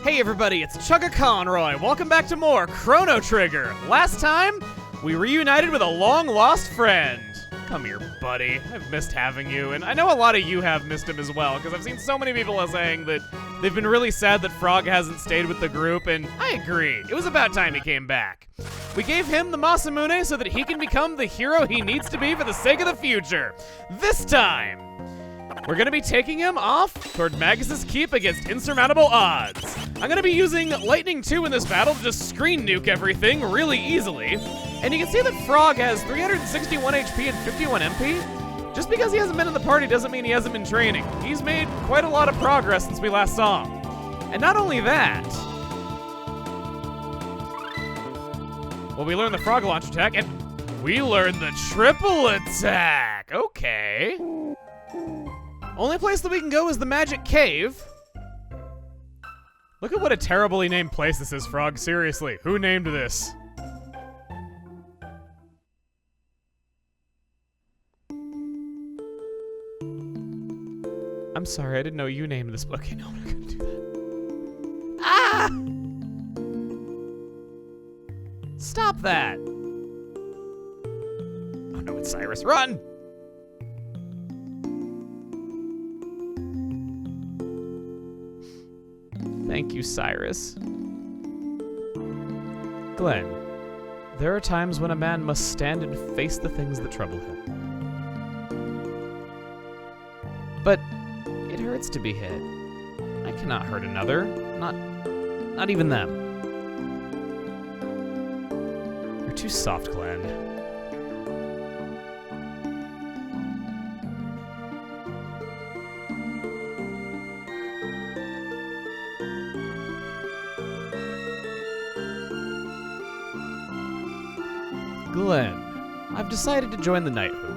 Hey everybody, it's Chugga Conroy. Welcome back to more Chrono Trigger. Last time, we reunited with a long-lost friend. Come here, buddy. I've missed having you, and I know a lot of you have missed him as well, because I've seen so many people saying that they've been really sad that Frog hasn't stayed with the group, and I agree. It was about time he came back. We gave him the Masamune so that he can become the hero he needs to be for the sake of the future. This time, we're gonna be taking him off toward Magus's Keep against insurmountable odds. I'm gonna be using Lightning 2 in this battle to just screen nuke everything really easily. And you can see that Frog has 361 HP and 51 MP. Just because he hasn't been in the party doesn't mean he hasn't been training. He's made quite a lot of progress since we last saw him. And not only that, well, we learned the Frog Launch attack, and we learned the triple attack. Okay. Only place that we can go is the Magic Cave. Look at what a terribly named place this is, Frog. Seriously, who named this? I'm sorry, I didn't know you named this. Okay, no, I'm not gonna do that. Ah! Stop that! Oh no, it's Cyrus. Run! Thank you, Cyrus. Glenn, there are times when a man must stand and face the things that trouble him. But it hurts to be hit. I cannot hurt another, not even them. You're too soft, Glenn. Glenn, I've decided to join the knighthood.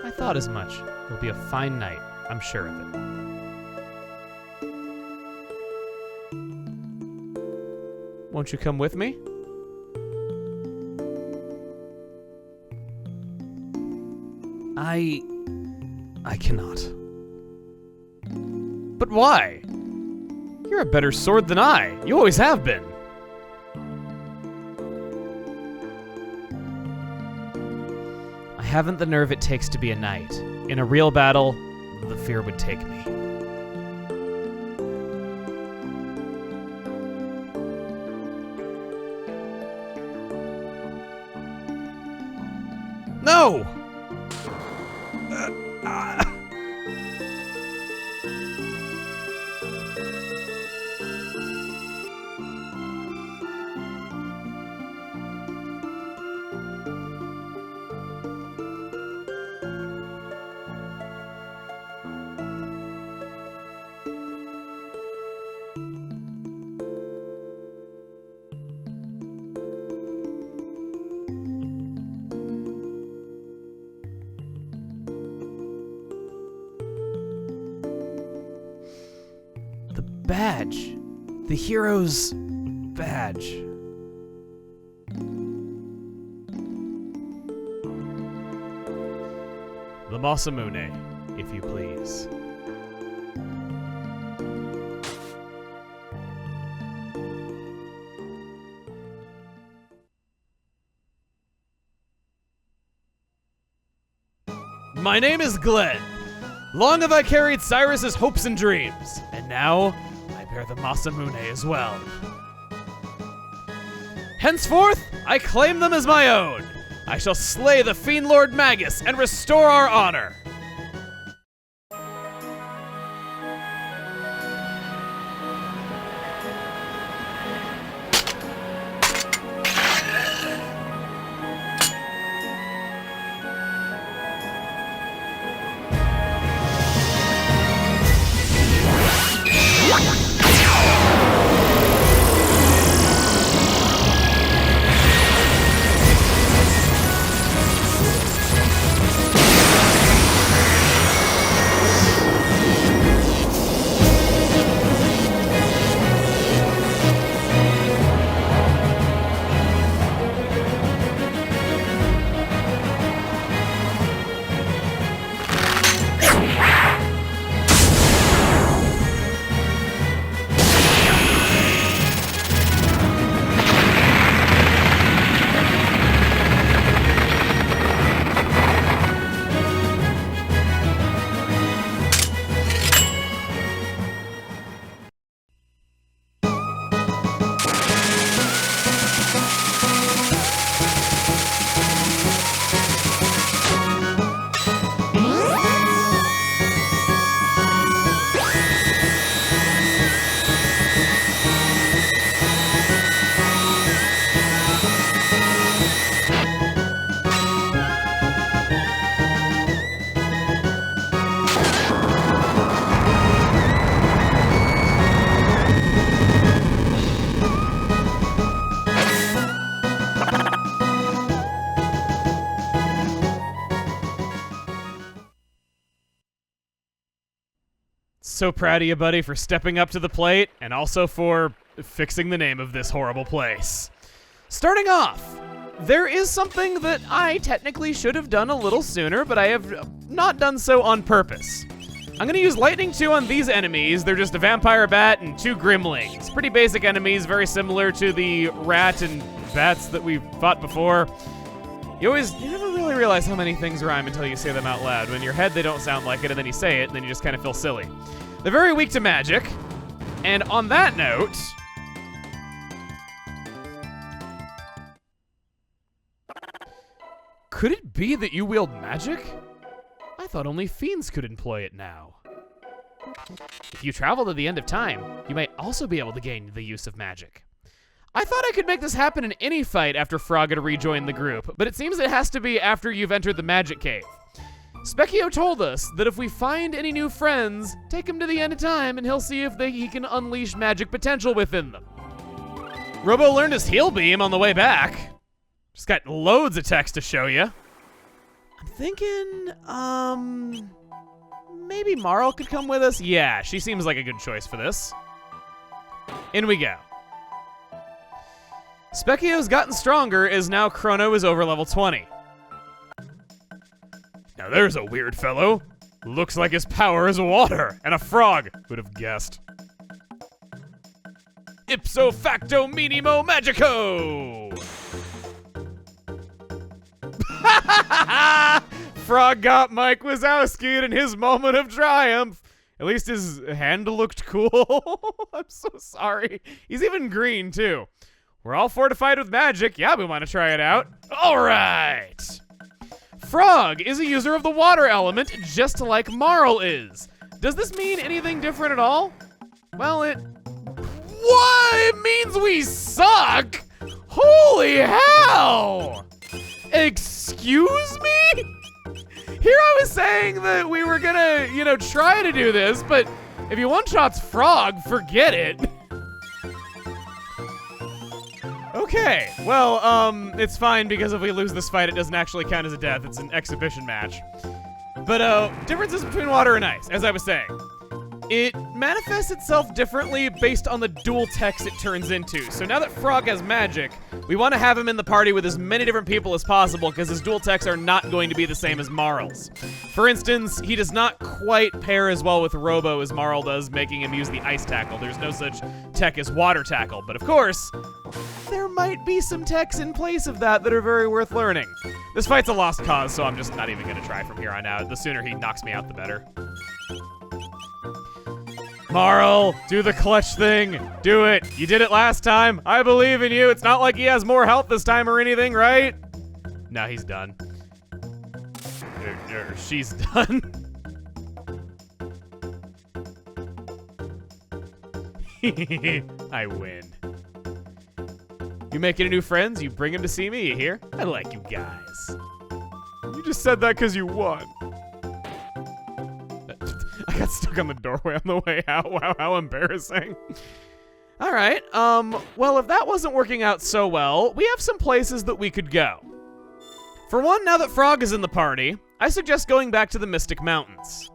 I thought as much. It'll be a fine night, I'm sure of it. Won't you come with me? I cannot. But why? You're a better sword than I. You always have been. I haven't the nerve it takes to be a knight. In a real battle, the fear would take me. No! Badge. The hero's badge. The Masamune, if you please. My name is Glenn. Long have I carried Cyrus's hopes and dreams, and now I bear the Masamune as well. Henceforth, I claim them as my own. I shall slay the Fiend Lord Magus and restore our honor. So proud of you, buddy, for stepping up to the plate, and also for fixing the name of this horrible place. Starting off, there is something that I technically should have done a little sooner, but I have not done so on purpose. I'm gonna use Lightning 2 on these enemies. They're just a vampire bat and 2 gremlings. Pretty basic enemies, very similar to the rat and bats that we fought before. You never really realize how many things rhyme until you say them out loud. When in your head they don't sound like it, and then you say it, and then you just kind of feel silly. They're very weak to magic. And on that note, could it be that you wield magic? I thought only fiends could employ it now. If you travel to the end of time, you might also be able to gain the use of magic. I thought I could make this happen in any fight after Frog had rejoined the group, but it seems it has to be after you've entered the magic cave. Specchio told us that if we find any new friends, take them to the end of time and he'll see if he can unleash magic potential within them. Robo learned his heal beam on the way back. Just got loads of text to show you. I'm thinking, maybe Marl could come with us? Yeah, she seems like a good choice for this. In we go. Specchio's gotten stronger as now Chrono is over level 20. Now there's a weird fellow. Looks like his power is water and a frog. Would have guessed. Ipso facto minimo magico! Frog got Mike Wazowski in his moment of triumph. At least his hand looked cool. I'm so sorry. He's even green, too. We're all fortified with magic. Yeah, we want to try it out. All right. Frog is a user of the water element, just like Marl is. Does this mean anything different at all? Well, what? It means we suck? Holy hell! Excuse me? Here I was saying that we were gonna, try to do this, but if you one-shots Frog, forget it. Okay, well, it's fine because if we lose this fight, it doesn't actually count as a death. It's an exhibition match. But, differences between water and ice, as I was saying. It manifests itself differently based on the dual techs it turns into. So now that Frog has magic, we want to have him in the party with as many different people as possible because his dual techs are not going to be the same as Marl's. For instance, he does not quite pair as well with Robo as Marl does, making him use the ice tackle. There's no such tech as water tackle, but of course, there might be some techs in place of that are very worth learning. This fight's a lost cause, so I'm just not even going to try from here on out. The sooner he knocks me out, the better. Marl, do the clutch thing. Do it. You did it last time. I believe in you. It's not like he has more health this time or anything, right? No, he's done. She's done. I win. You make any new friends, you bring them to see me, you hear? I like you guys. You just said that because you won. I got stuck on the doorway on the way out. Wow, how embarrassing. All right, well, if that wasn't working out so well, we have some places that we could go. For one, now that Frog is in the party, I suggest going back to the Mystic Mountains.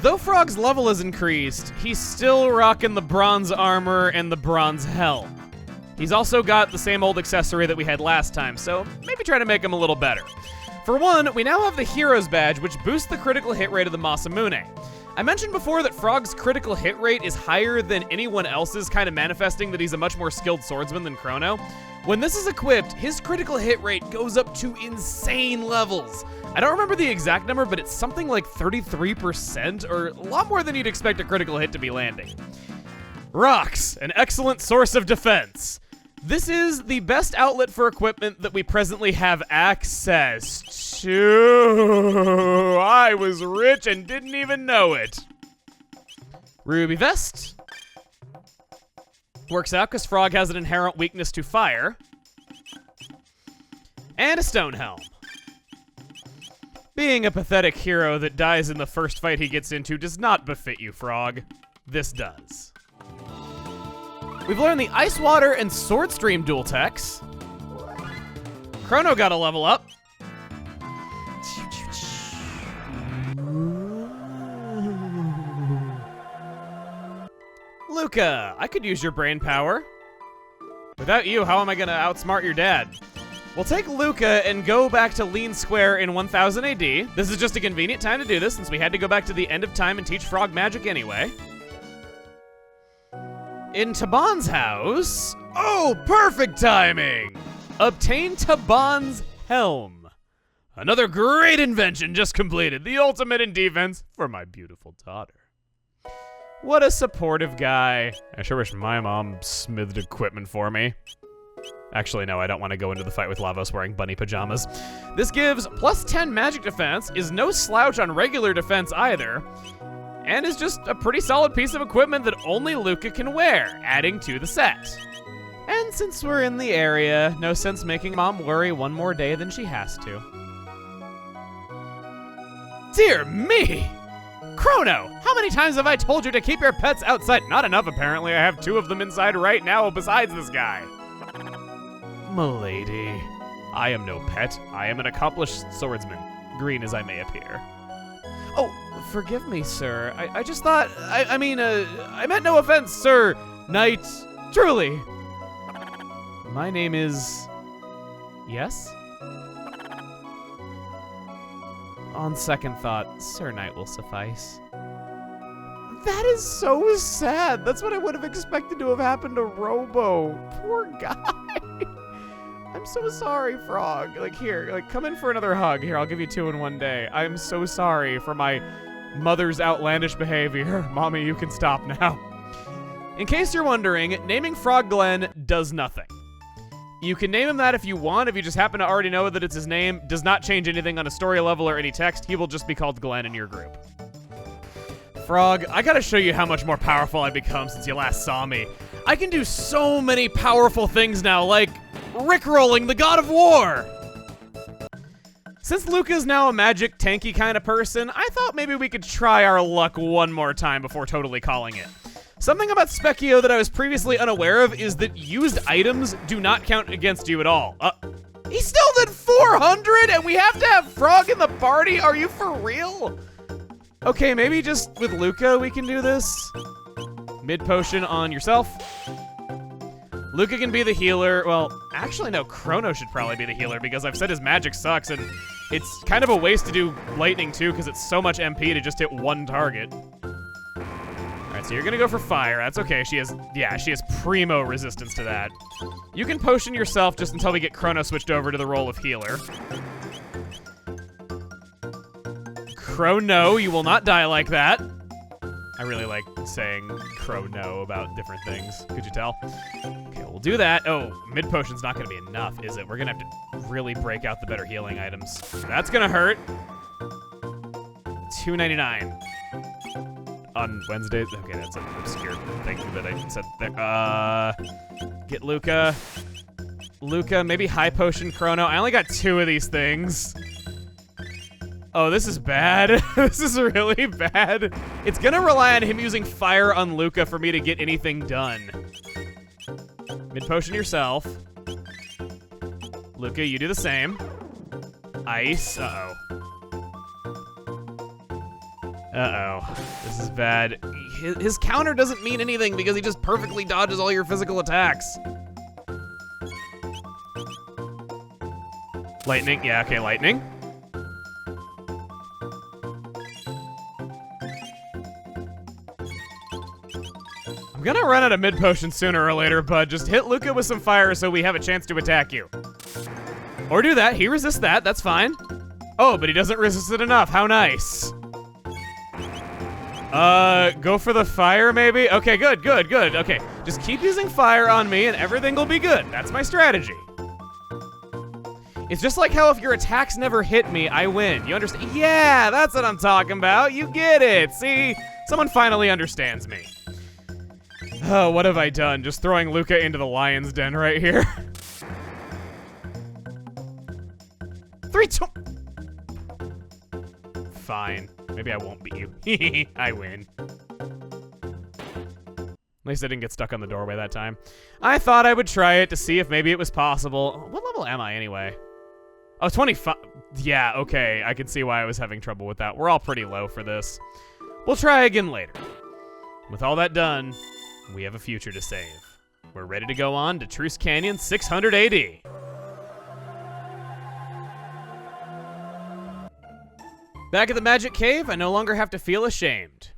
Though Frog's level has increased, he's still rocking the bronze armor and the bronze helm. He's also got the same old accessory that we had last time, so maybe try to make him a little better. For one, we now have the Hero's Badge, which boosts the critical hit rate of the Masamune. I mentioned before that Frog's critical hit rate is higher than anyone else's, kind of manifesting that he's a much more skilled swordsman than Chrono. When this is equipped, his critical hit rate goes up to insane levels. I don't remember the exact number, but it's something like 33%, or a lot more than you'd expect a critical hit to be landing. Rocks, an excellent source of defense. This is the best outlet for equipment that we presently have access to. I was rich and didn't even know it. Ruby Vest. Works out because Frog has an inherent weakness to fire. And a Stone Helm. Being a pathetic hero that dies in the first fight he gets into does not befit you, Frog. This does. We've learned the Ice Water and Sword Stream dual techs. Chrono got a level up. Luca, I could use your brain power. Without you, how am I gonna outsmart your dad? We'll take Luca and go back to Lean Square in 1000 AD. This is just a convenient time to do this since we had to go back to the end of time and teach frog magic anyway. In Taban's house... Oh, perfect timing! Obtain Taban's helm. Another great invention just completed. The ultimate in defense for my beautiful daughter. What a supportive guy. I sure wish my mom smithed equipment for me. Actually, no, I don't want to go into the fight with Lavos wearing bunny pajamas. This gives plus 10 magic defense, is no slouch on regular defense either, and is just a pretty solid piece of equipment that only Luca can wear, adding to the set. And since we're in the area, no sense making Mom worry one more day than she has to. Dear me! Chrono, how many times have I told you to keep your pets outside? Not enough, apparently. I have 2 of them inside right now besides this guy. Milady, I am no pet. I am an accomplished swordsman, green as I may appear. Oh, forgive me, sir. I just thought, I meant no offense, sir. Knight, truly. My name is... Yes? On second thought, Sir Knight will suffice. That is so sad. That's what I would have expected to have happened to Robo. Poor guy. I'm so sorry, Frog. Like, here, like, come in for another hug. Here, I'll give you 2 in one day. I'm so sorry for my mother's outlandish behavior. Mommy, you can stop now. In case you're wondering, naming Frog Glenn does nothing. You can name him that if you want. If you just happen to already know that it's his name, does not change anything on a story level or any text. He will just be called Glenn in your group. Frog, I gotta show you how much more powerful I've become since you last saw me. I can do so many powerful things now, like Rickrolling the God of War! Since Luca's now a magic tanky kind of person, I thought maybe we could try our luck one more time before totally calling it. Something about Specchio that I was previously unaware of is that used items do not count against you at all. He still did 400 and we have to have Frog in the party? Are you for real? Okay, maybe just with Luca we can do this. Mid potion on yourself. Luca can be the healer. Well, actually no, Chrono should probably be the healer because I've said his magic sucks and it's kind of a waste to do lightning too because it's so much MP to just hit one target. Alright, so you're gonna go for fire. That's okay. She has primo resistance to that. You can potion yourself just until we get Chrono switched over to the role of healer. Chrono, you will not die like that. I really like saying Chrono about different things. Could you tell? Okay, we'll do that. Oh, mid potion's not gonna be enough, is it? We're gonna have to really break out the better healing items. That's gonna hurt. $2.99. On Wednesdays? Okay, that's an obscure thing that I said there. Get Luca. Luca, maybe high potion Chrono. I only got 2 of these things. Oh, this is bad. This is really bad. It's gonna rely on him using fire on Luca for me to get anything done. Mid potion yourself. Luca, you do the same. Ice. Uh-oh. Uh-oh. This is bad. His counter doesn't mean anything because he just perfectly dodges all your physical attacks. Lightning. Yeah, okay, lightning. I'm gonna run out of mid potion sooner or later, bud. Just hit Luca with some fire so we have a chance to attack you. Or do that. He resists that. That's fine. Oh, but he doesn't resist it enough. How nice. Go for the fire, maybe? Okay, good. Okay, just keep using fire on me and everything will be good. That's my strategy. It's just like how if your attacks never hit me, I win. You understand? Yeah, that's what I'm talking about. You get it. See? Someone finally understands me. Oh, what have I done? Just throwing Luca into the lion's den right here. 3, 2... Fine. Maybe I won't beat you. I win. At least I didn't get stuck on the doorway that time. I thought I would try it to see if maybe it was possible. What level am I anyway? Oh, 25. Yeah, okay, I can see why I was having trouble with that. We're all pretty low for this. We'll try again later. With all that done, we have a future to save. We're ready to go on to Truce Canyon 600 AD. Back at the Magic Cave, I no longer have to feel ashamed.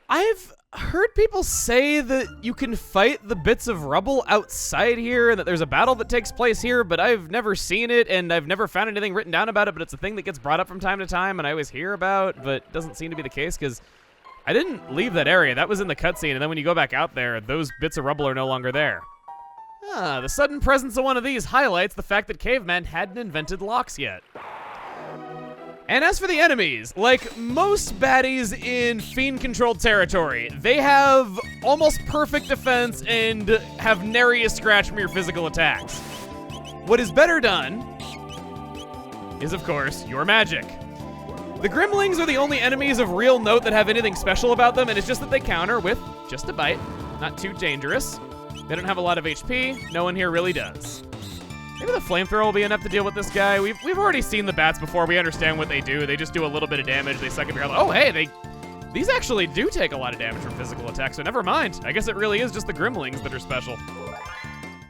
I've heard people say that you can fight the bits of rubble outside here and that there's a battle that takes place here, but I've never seen it and I've never found anything written down about it, but it's a thing that gets brought up from time to time and I always hear about, but doesn't seem to be the case because I didn't leave that area. That was in the cutscene, and then when you go back out there, those bits of rubble are no longer there. The sudden presence of one of these highlights the fact that cavemen hadn't invented locks yet. And as for the enemies, like most baddies in fiend-controlled territory, they have almost perfect defense and have nary a scratch from your physical attacks. What is better done is, of course, your magic. The Gremlings are the only enemies of real note that have anything special about them, and it's just that they counter with just a bite. Not too dangerous. They don't have a lot of HP. No one here really does. Maybe the flamethrower will be enough to deal with this guy. We've already seen the bats before. We understand what they do. They just do a little bit of damage. They suck up your health. Oh, hey, these actually do take a lot of damage from physical attacks, so never mind. I guess it really is just the Gremlings that are special.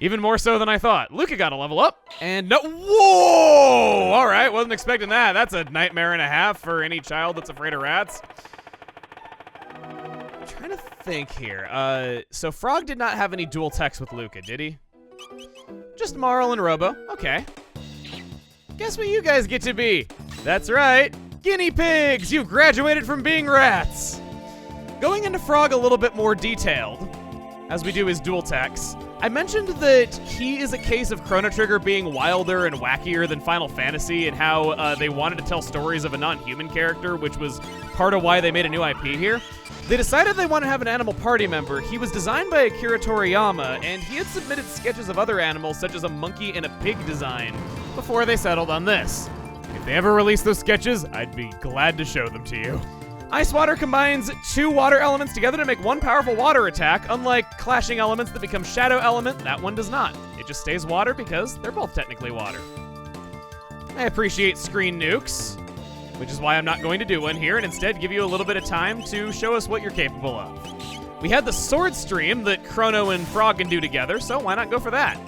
Even more so than I thought. Luca got a level up, and no, whoa! All right, wasn't expecting that. That's a nightmare and a half for any child that's afraid of rats. I'm trying to think here. So Frog did not have any dual techs with Luca, did he? Just Marl and Robo, okay. Guess what you guys get to be? That's right, guinea pigs! You've graduated from being rats! Going into Frog a little bit more detailed, as we do his dual techs, I mentioned that he is a case of Chrono Trigger being wilder and wackier than Final Fantasy and how they wanted to tell stories of a non-human character, which was part of why they made a new IP here. They decided they want to have an animal party member. He was designed by Akira Toriyama, and he had submitted sketches of other animals, such as a monkey and a pig design, before they settled on this. If they ever release those sketches, I'd be glad to show them to you. Ice Water combines two water elements together to make one powerful water attack. Unlike clashing elements that become shadow element, that one does not. It just stays water because they're both technically water. I appreciate screen nukes, which is why I'm not going to do one here and instead give you a little bit of time to show us what you're capable of. We had the sword stream that Chrono and Frog can do together, so why not go for that?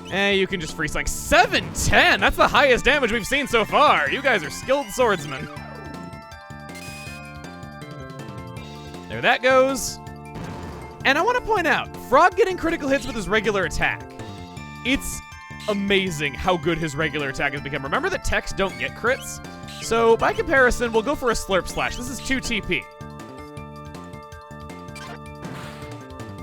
You can just freeze like 710. That's the highest damage we've seen so far. You guys are skilled swordsmen. There that goes. And I want to point out, Frog getting critical hits with his regular attack. It's amazing how good his regular attack has become. Remember that techs don't get crits? So by comparison, we'll go for a Slurp Slash. This is 2 TP.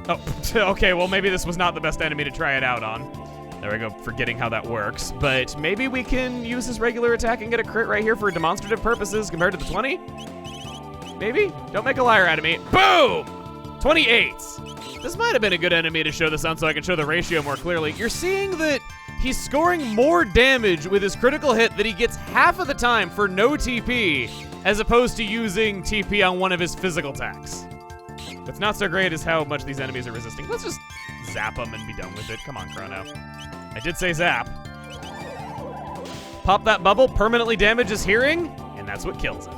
Oh, okay, well maybe this was not the best enemy to try it out on. There we go, forgetting how that works. But maybe we can use his regular attack and get a crit right here for demonstrative purposes compared to the 20? Maybe? Don't make a liar out of me. Boom! 28. This might have been a good enemy to show this on so I can show the ratio more clearly. You're seeing that he's scoring more damage with his critical hit that he gets half of the time for no TP, as opposed to using TP on one of his physical attacks. What's not so great is how much these enemies are resisting. Let's just zap them and be done with it. Come on, Chrono. I did say zap. Pop that bubble, permanently damages hearing, and that's what kills it.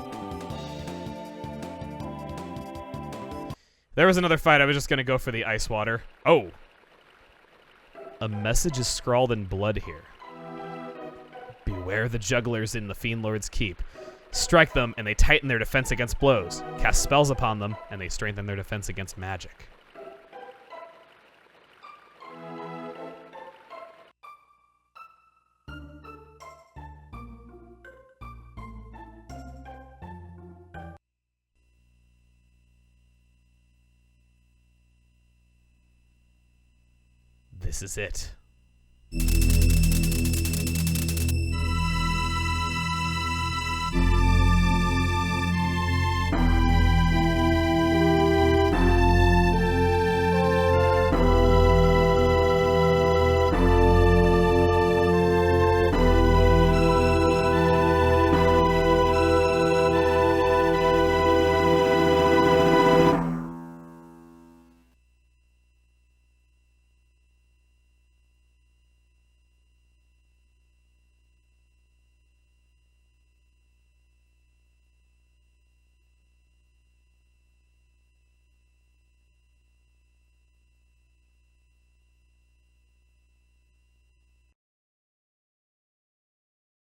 There was another fight. I was just going to go for the ice water. Oh. A message is scrawled in blood here. Beware the jugglers in the Fiend Lord's Keep. Strike them, and they tighten their defense against blows. Cast spells upon them, and they strengthen their defense against magic. This is it.